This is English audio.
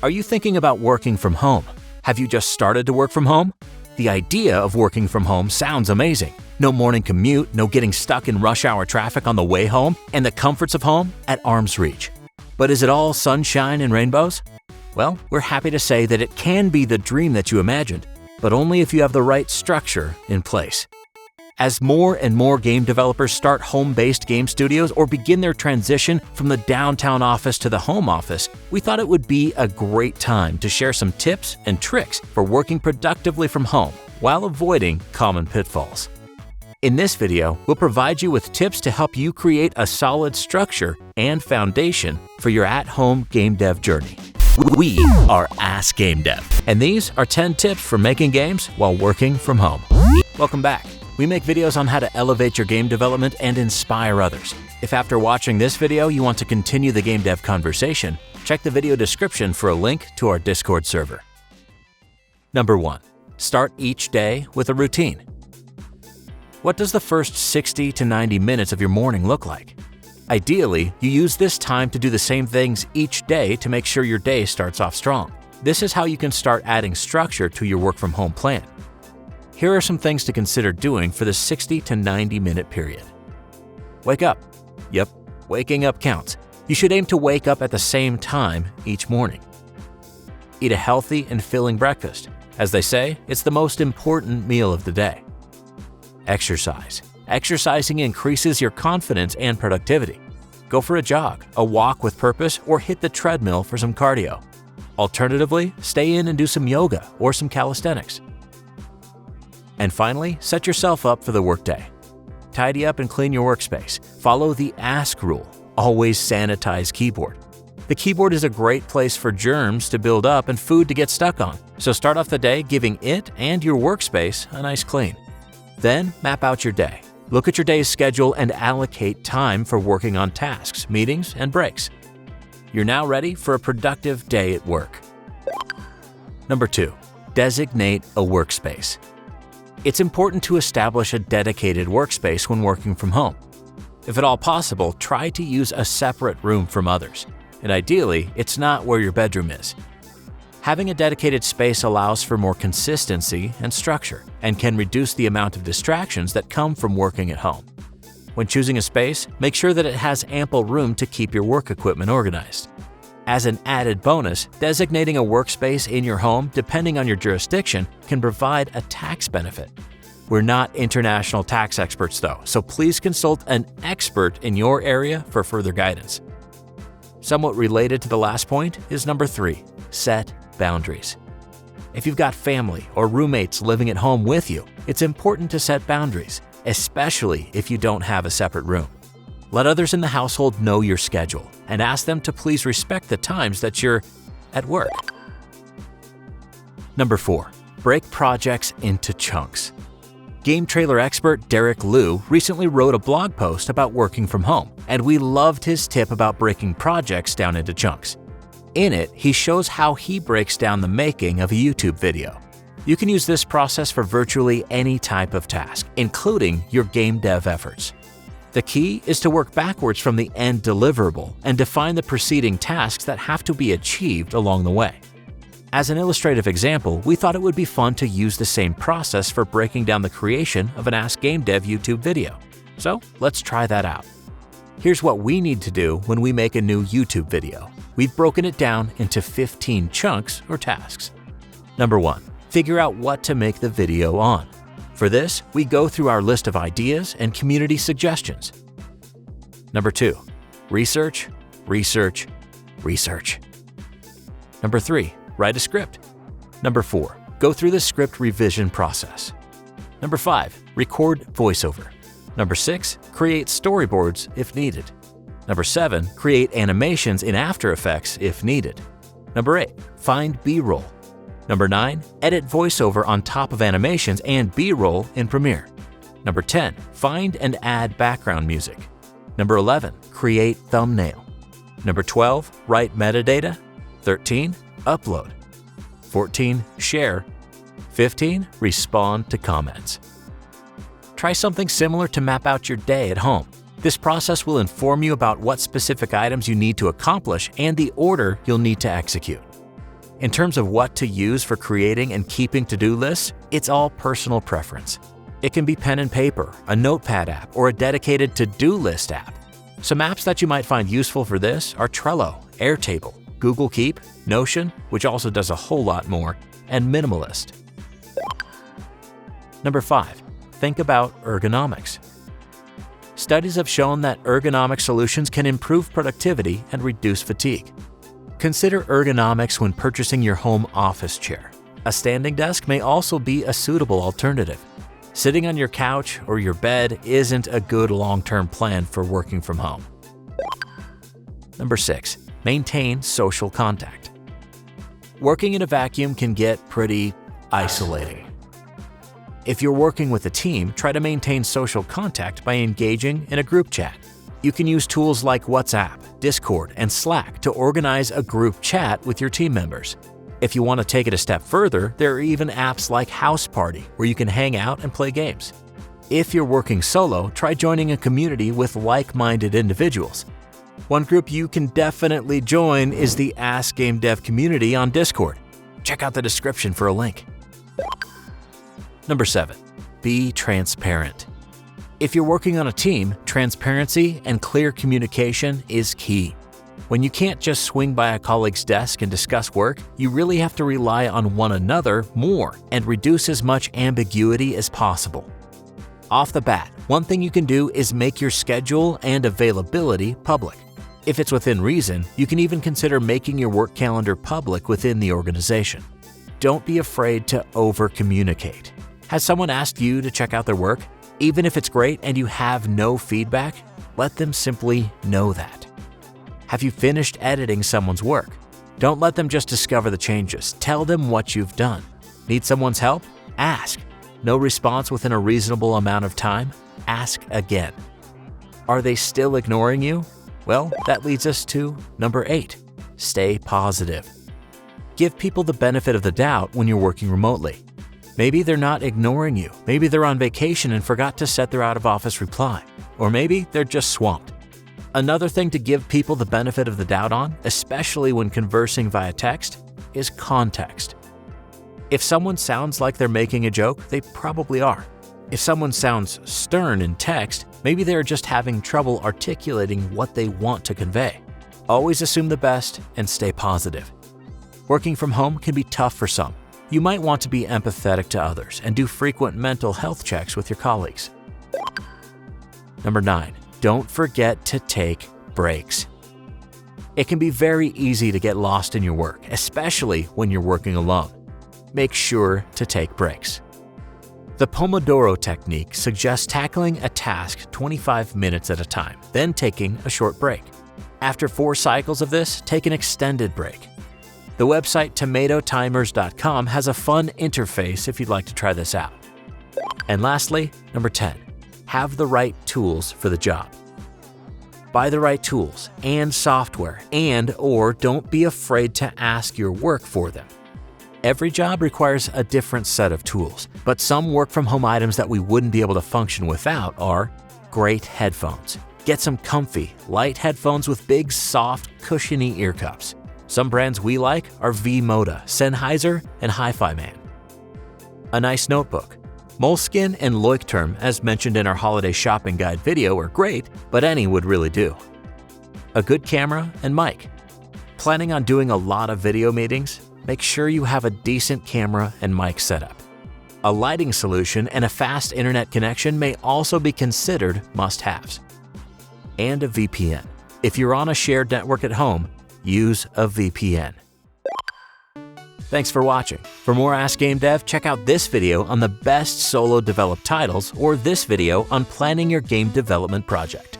Are you thinking about working from home? Have you just started to work from home? The idea of working from home sounds amazing. No morning commute, no getting stuck in rush hour traffic on the way home, and the comforts of home at arm's reach. But is it all sunshine and rainbows? Well, we're happy to say that it can be the dream that you imagined, but only if you have the right structure in place. As more and more game developers start home-based game studios or begin their transition from the downtown office to the home office, we thought it would be a great time to share some tips and tricks for working productively from home while avoiding common pitfalls. In this video, we'll provide you with tips to help you create a solid structure and foundation for your at-home game dev journey. We are Ask Gamedev, and these are 10 tips for making games while working from home. Welcome back. We make videos on how to elevate your game development and inspire others. If after watching this video you want to continue the game dev conversation, check the video description for a link to our Discord server. Number 1. Start each day with a routine. What does the first 60 to 90 minutes of your morning look like? Ideally, you use this time to do the same things each day to make sure your day starts off strong. This is how you can start adding structure to your work from home plan. Here are some things to consider doing for the 60 to 90 minute period. Wake up. Yep, waking up counts. You should aim to wake up at the same time each morning. Eat a healthy and filling breakfast. As they say, it's the most important meal of the day. Exercise. Exercising increases your confidence and productivity. Go for a jog, a walk with purpose, or hit the treadmill for some cardio. Alternatively, stay in and do some yoga or some calisthenics. And finally, set yourself up for the workday. Tidy up and clean your workspace. Follow the Ask rule. Always sanitize keyboard. The keyboard is a great place for germs to build up and food to get stuck on, so start off the day giving it and your workspace a nice clean. Then map out your day. Look at your day's schedule and allocate time for working on tasks, meetings, and breaks. You're now ready for a productive day at work. Number 2. Designate a workspace. It's important to establish a dedicated workspace when working from home. If at all possible, try to use a separate room from others, and ideally, it's not where your bedroom is. Having a dedicated space allows for more consistency and structure, and can reduce the amount of distractions that come from working at home. When choosing a space, make sure that it has ample room to keep your work equipment organized. As an added bonus, designating a workspace in your home, depending on your jurisdiction, can provide a tax benefit. We're not international tax experts though, so please consult an expert in your area for further guidance. Somewhat related to the last point is number 3, set boundaries. If you've got family or roommates living at home with you, it's important to set boundaries, especially if you don't have a separate room. Let others in the household know your schedule and ask them to please respect the times that you're at work. Number 4. Break projects into chunks. Game trailer expert Derek Lieu recently wrote a blog post about working from home, and we loved his tip about breaking projects down into chunks. In it, he shows how he breaks down the making of a YouTube video. You can use this process for virtually any type of task, including your game dev efforts. The key is to work backwards from the end deliverable and define the preceding tasks that have to be achieved along the way. As an illustrative example, we thought it would be fun to use the same process for breaking down the creation of an Ask Gamedev YouTube video. So let's try that out. Here's what we need to do when we make a new YouTube video. We've broken it down into 15 chunks or tasks. Number 1. Figure out what to make the video on. For this, we go through our list of ideas and community suggestions. Number 2. Research, research, research. Number 3. Write a script. Number 4. Go through the script revision process. Number 5. Record voiceover. Number 6. Create storyboards if needed. Number 7. Create animations in After Effects if needed. Number 8. Find B-roll. Number 9. Edit voiceover on top of animations and B-roll in Premiere. Number 10. Find and add background music. Number 11. Create thumbnail. Number 12. Write metadata. 13. Upload. 14. Share. 15. Respond to comments. Try something similar to map out your day at home. This process will inform you about what specific items you need to accomplish and the order you'll need to execute. In terms of what to use for creating and keeping to-do lists, it's all personal preference. It can be pen and paper, a notepad app, or a dedicated to-do list app. Some apps that you might find useful for this are Trello, Airtable, Google Keep, Notion, which also does a whole lot more, and Minimalist. Number 5. Think about ergonomics. Studies have shown that ergonomic solutions can improve productivity and reduce fatigue. Consider ergonomics when purchasing your home office chair. A standing desk may also be a suitable alternative. Sitting on your couch or your bed isn't a good long-term plan for working from home. Number 6. Maintain social contact. Working in a vacuum can get pretty isolating. If you're working with a team, try to maintain social contact by engaging in a group chat. You can use tools like WhatsApp, Discord, and Slack to organize a group chat with your team members. If you want to take it a step further, there are even apps like House Party where you can hang out and play games. If you're working solo, try joining a community with like-minded individuals. One group you can definitely join is the Ask Gamedev community on Discord. Check out the description for a link. Number 7. Be transparent. If you're working on a team, transparency and clear communication is key. When you can't just swing by a colleague's desk and discuss work, you really have to rely on one another more and reduce as much ambiguity as possible. Off the bat, one thing you can do is make your schedule and availability public. If it's within reason, you can even consider making your work calendar public within the organization. Don't be afraid to over-communicate. Has someone asked you to check out their work? Even if it's great and you have no feedback, let them simply know that. Have you finished editing someone's work? Don't let them just discover the changes. Tell them what you've done. Need someone's help? Ask. No response within a reasonable amount of time? Ask again. Are they still ignoring you? Well, that leads us to number 8. Stay positive. Give people the benefit of the doubt when you're working remotely. Maybe they're not ignoring you. Maybe they're on vacation and forgot to set their out-of-office reply. Or maybe they're just swamped. Another thing to give people the benefit of the doubt on, especially when conversing via text, is context. If someone sounds like they're making a joke, they probably are. If someone sounds stern in text, maybe they're just having trouble articulating what they want to convey. Always assume the best and stay positive. Working from home can be tough for some. You might want to be empathetic to others and do frequent mental health checks with your colleagues. Number 9. Don't forget to take breaks. It can be very easy to get lost in your work, especially when you're working alone. Make sure to take breaks. The Pomodoro technique suggests tackling a task 25 minutes at a time, then taking a short break. After 4 cycles of this, take an extended break. The website tomatotimers.com has a fun interface if you'd like to try this out. And lastly, number 10, have the right tools for the job. Buy the right tools and software or don't be afraid to ask your work for them. Every job requires a different set of tools, but some work-from-home items that we wouldn't be able to function without are great headphones. Get some comfy, light headphones with big, soft, cushiony ear cups. Some brands we like are V-Moda, Sennheiser, and Hi-Fi Man. A nice notebook. Moleskine and Leuchtturm, as mentioned in our holiday shopping guide video, are great, but any would really do. A good camera and mic. Planning on doing a lot of video meetings? Make sure you have a decent camera and mic setup. A lighting solution and a fast internet connection may also be considered must-haves. And a VPN. If you're on a shared network at home, use a VPN. Thanks for watching. For more Ask Gamedev, check out this video on the best solo developed titles or this video on planning your game development project.